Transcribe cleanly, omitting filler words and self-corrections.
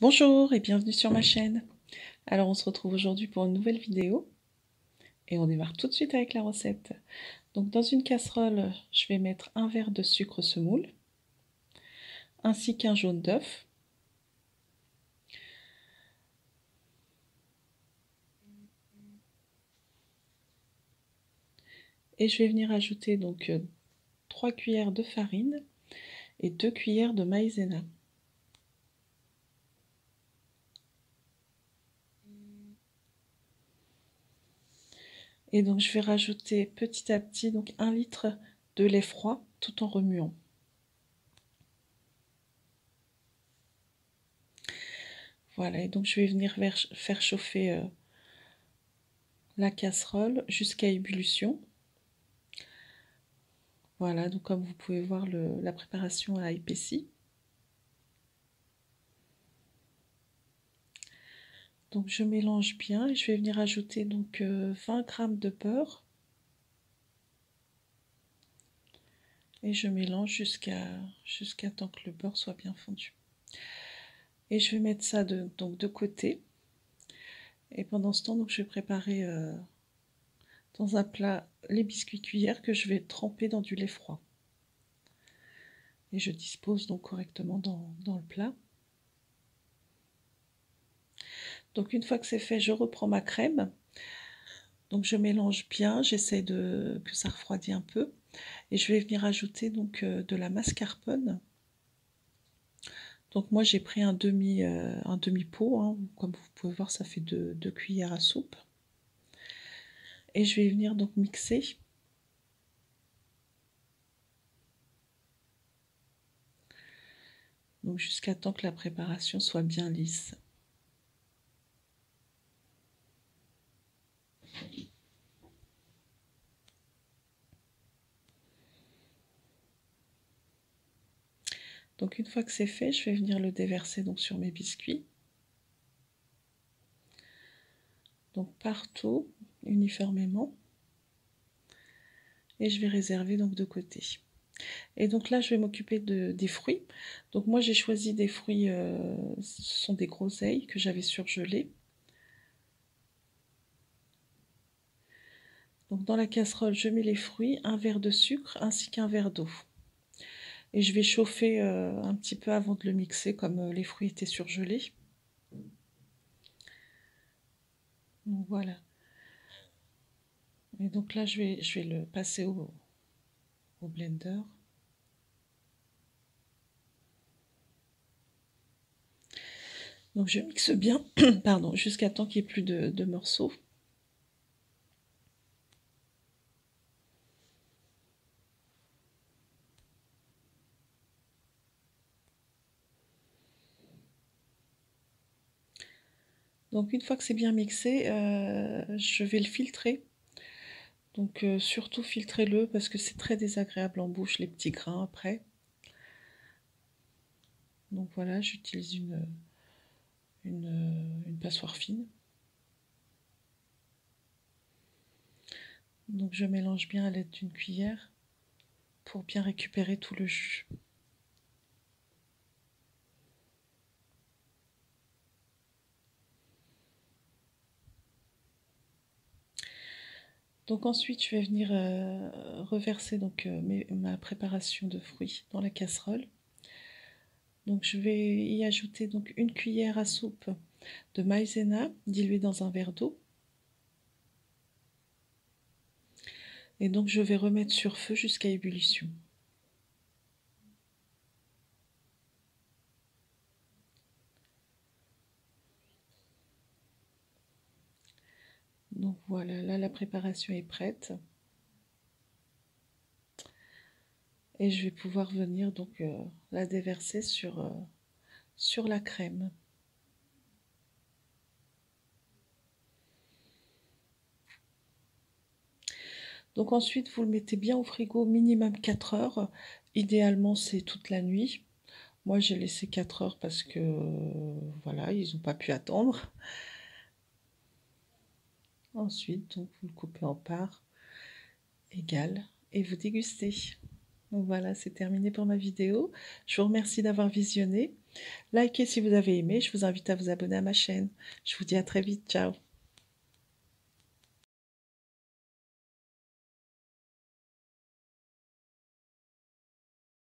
Bonjour et bienvenue sur ma chaîne. Alors on se retrouve aujourd'hui pour une nouvelle vidéo et on démarre tout de suite avec la recette. Donc dans une casserole, je vais mettre un verre de sucre semoule ainsi qu'un jaune d'œuf. Et je vais venir ajouter donc 3 cuillères de farine et 2 cuillères de maïzena. Et donc je vais rajouter petit à petit donc 1 litre de lait froid tout en remuant. Voilà, et donc je vais venir faire chauffer la casserole jusqu'à ébullition. Voilà, donc comme vous pouvez voir, la préparation a épaissi. Donc je mélange bien et je vais venir ajouter donc 20 g de beurre. Et je mélange jusqu'à temps que le beurre soit bien fondu. Et je vais mettre ça donc de côté. Et pendant ce temps, donc, je vais préparer dans un plat les biscuits cuillères que je vais tremper dans du lait froid. Et je dispose donc correctement dans le plat. Donc une fois que c'est fait, je reprends ma crème. Donc je mélange bien, j'essaie que ça refroidisse un peu. Et je vais venir ajouter donc de la mascarpone. Donc moi j'ai pris un demi pot, hein. Comme vous pouvez voir, ça fait 2 cuillères à soupe. Et je vais venir donc mixer. Donc jusqu'à temps que la préparation soit bien lisse. Donc une fois que c'est fait, je vais venir le déverser donc sur mes biscuits. Donc partout, uniformément. Et je vais réserver donc de côté. Et donc là, je vais m'occuper des fruits. Donc moi, j'ai choisi des fruits, ce sont des groseilles que j'avais surgelées. Donc dans la casserole, je mets les fruits, un verre de sucre ainsi qu'un verre d'eau. Et je vais chauffer un petit peu avant de le mixer, comme les fruits étaient surgelés. Donc voilà. Et donc là, je vais le passer au blender. Donc je mixe bien, pardon, jusqu'à temps qu'il n'y ait plus de morceaux. Donc une fois que c'est bien mixé, je vais le filtrer. Donc surtout filtrez-le parce que c'est très désagréable en bouche, les petits grains après. Donc voilà, j'utilise une passoire fine. Donc je mélange bien à l'aide d'une cuillère pour bien récupérer tout le jus. Donc ensuite, je vais venir reverser donc, ma préparation de fruits dans la casserole. Donc je vais y ajouter donc une cuillère à soupe de maïzena diluée dans un verre d'eau. Et donc je vais remettre sur feu jusqu'à ébullition. Donc voilà, là la préparation est prête. Et je vais pouvoir venir donc la déverser sur la crème. Donc ensuite, vous le mettez bien au frigo, minimum 4 heures. Idéalement, c'est toute la nuit. Moi, j'ai laissé 4 heures parce que, voilà, ils n'ont pas pu attendre. Ensuite, donc, vous le coupez en parts égales et vous dégustez. Donc voilà, c'est terminé pour ma vidéo. Je vous remercie d'avoir visionné Likez si vous avez aimé. Je vous invite à vous abonner à ma chaîne. Je vous dis à très vite. Ciao.